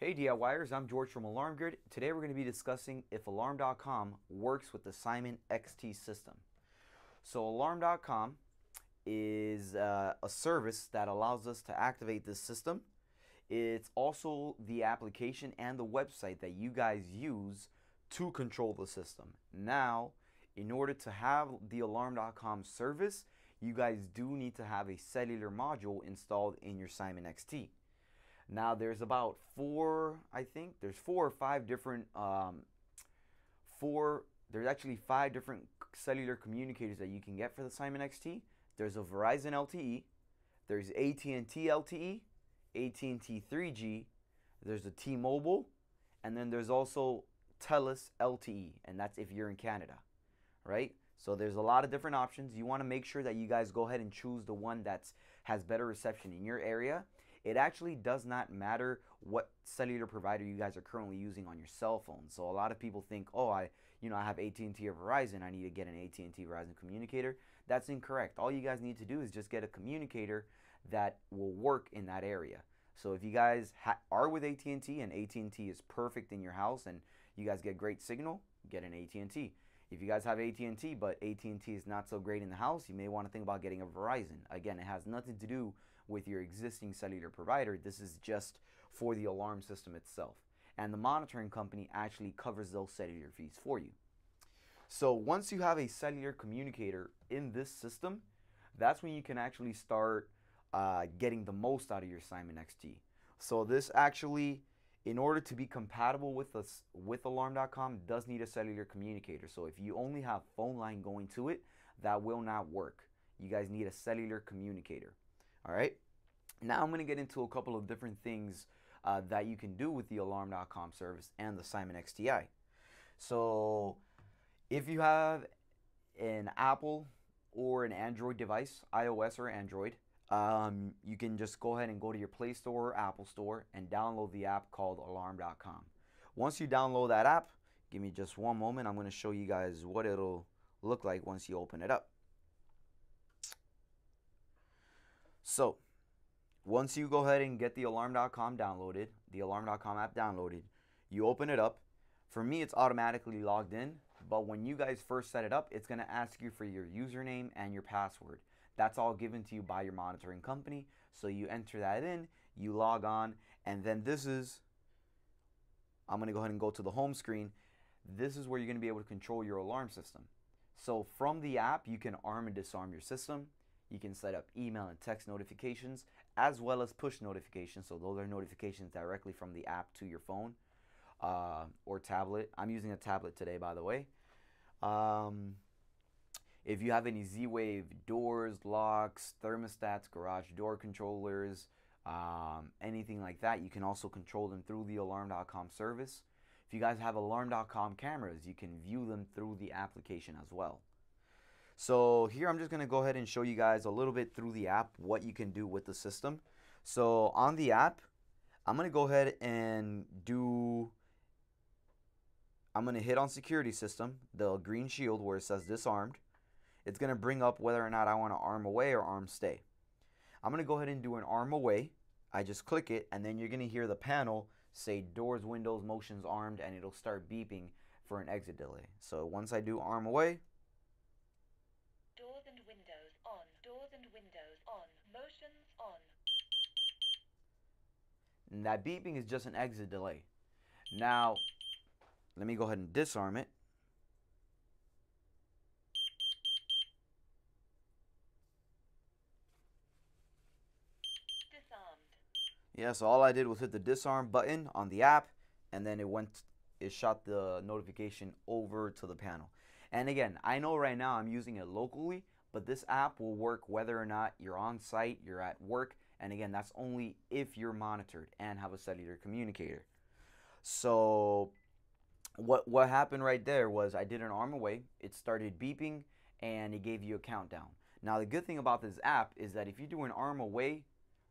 Hey DIYers, I'm George from Alarm Grid. Today we're going to be discussing if Alarm.com works with the Simon XT system. So Alarm.com is a service that allows us to activate this system. It's also the application and the website that you guys use to control the system. Now, in order to have the Alarm.com service, you guys do need to have a cellular module installed in your Simon XT. Now there's about there's four or five different, there's actually 5 different cellular communicators that you can get for the Simon XT. There's a Verizon LTE, there's AT&T LTE, AT&T 3G, there's a T-Mobile, and then there's also Telus LTE, and that's if you're in Canada, right? So there's a lot of different options. You want to make sure that you guys go ahead and choose the one that has better reception in your area. It actually does not matter what cellular provider you guys are currently using on your cell phone. So a lot of people think, oh, I have AT&T or Verizon, I need to get an AT&T Verizon communicator. That's incorrect. All you guys need to do is just get a communicator that will work in that area. So if you guys are with AT&T and AT&T is perfect in your house and you guys get great signal, get an AT&T. If you guys have AT&T but AT&T is not so great in the house, you may want to think about getting a Verizon. Again, it has nothing to do with your existing cellular provider. This is just for the alarm system itself. And the monitoring company actually covers those cellular fees for you. So once you have a cellular communicator in this system, that's when you can actually start getting the most out of your Simon XT. So this actually, in order to be compatible with Alarm.com, does need a cellular communicator. So if you only have phone line going to it, that will not work. You guys need a cellular communicator. All right. Now I'm going to get into a couple of different things that you can do with the Alarm.com service and the Simon XTI. So if you have an Apple or an Android device, iOS or Android, you can just go ahead and go to your Play Store or Apple Store and download the app called Alarm.com. Once you download that app, give me just one moment. I'm going to show you guys what it'll look like once you open it up. So once you go ahead and get the Alarm.com downloaded, the Alarm.com app downloaded, you open it up. For me, it's automatically logged in, but when you guys first set it up, it's going to ask you for your username and your password. That's all given to you by your monitoring company. So you enter that in, you log on, and then I'm going to go ahead and go to the home screen. This is where you're going to be able to control your alarm system. So from the app, you can arm and disarm your system. You can set up email and text notifications as well as push notifications. So those are notifications directly from the app to your phone or tablet. I'm using a tablet today, by the way. If you have any Z-Wave doors, locks, thermostats, garage door controllers, anything like that, you can also control them through the Alarm.com service. If you guys have Alarm.com cameras, you can view them through the application as well. So here I'm just going to go ahead and show you guys a little bit through the app what you can do with the system. So on the app, I'm going to go ahead and I'm going to hit on security system, the green shield where it says disarmed. It's going to bring up whether or not I want to arm away or arm stay. I'm going to go ahead and do an arm away. I just click it and then you're going to hear the panel say doors, windows, motions armed, and it'll start beeping for an exit delay. So once I do arm away, doors and windows on, doors and windows on, motions on. And that beeping is just an exit delay. Now, let me go ahead and disarm it. Disarmed. Yeah, so all I did was hit the disarm button on the app, and then it shot the notification over to the panel. And again, I know right now I'm using it locally, but this app will work whether or not you're on site, you're at work, and again, that's only if you're monitored and have a cellular communicator. So what happened right there was I did an arm away, it started beeping, and it gave you a countdown. Now the good thing about this app is that if you do an arm away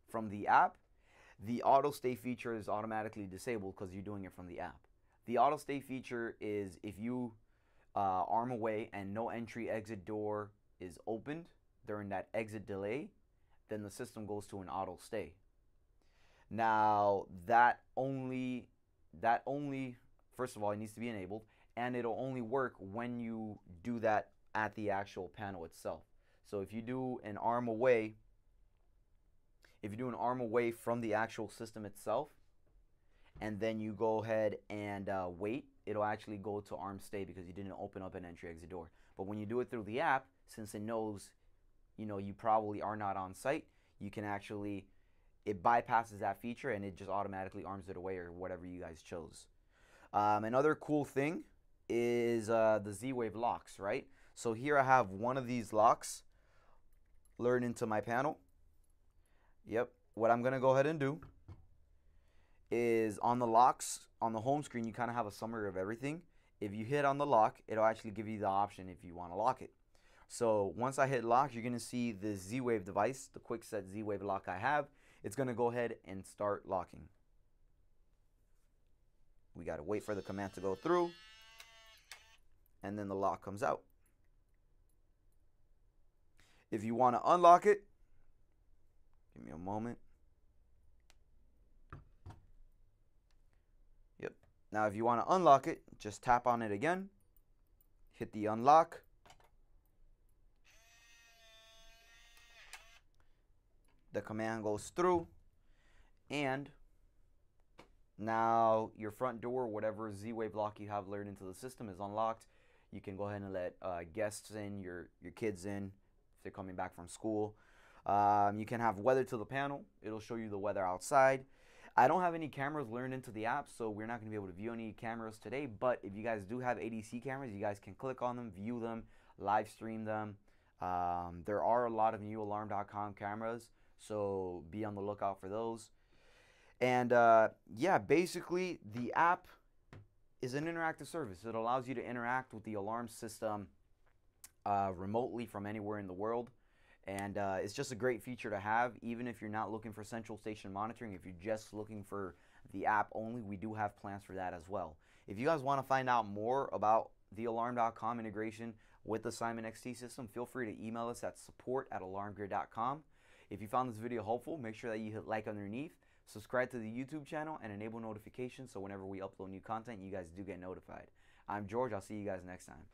from the app, the auto stay feature is automatically disabled because you're doing it from the app. The auto stay feature is if you arm away and no entry exit door is opened during that exit delay, then the system goes to an auto stay. Now that only first of all, it needs to be enabled, and it'll only work when you do that at the actual panel itself. So if you do an arm away, from the actual system itself, and then you go ahead and wait, it'll actually go to arm stay because you didn't open up an entry exit door. But when you do it through the app, since it knows, you probably are not on site, you can actually, it bypasses that feature and it just automatically arms it away or whatever you guys chose. Another cool thing is the Z-Wave locks, right? So here I have one of these locks lured into my panel. Yep. What I'm going to go ahead and do is on the locks, on the home screen, you kind of have a summary of everything. If you hit on the lock, it'll actually give you the option if you want to lock it. So once I hit lock, you're going to see the Z-Wave device, the quick set Z-Wave lock I have. It's going to go ahead and start locking. We got to wait for the command to go through, and then the lock comes out. If you want to unlock it, give me a moment. Yep. Now if you want to unlock it, just tap on it again, hit the unlock. The command goes through, and now your front door, whatever Z-Wave lock you have lured into the system, is unlocked. You can go ahead and let guests in, your kids in, if they're coming back from school. You can have weather to the panel. It'll show you the weather outside. I don't have any cameras lured into the app, so we're not going to be able to view any cameras today. But if you guys do have ADC cameras, you guys can click on them, view them, live stream them. There are a lot of new alarm.com cameras, so be on the lookout for those. And yeah, basically the app is an interactive service. It allows you to interact with the alarm system remotely from anywhere in the world. And it's just a great feature to have, even if you're not looking for central station monitoring. If you're just looking for the app only, we do have plans for that as well. If you guys want to find out more about the alarm.com integration with the Simon XT system, feel free to email us at support@alarmgrid.com. If you found this video helpful, make sure that you hit like underneath, subscribe to the YouTube channel, and enable notifications so whenever we upload new content, you guys do get notified. I'm George. I'll see you guys next time.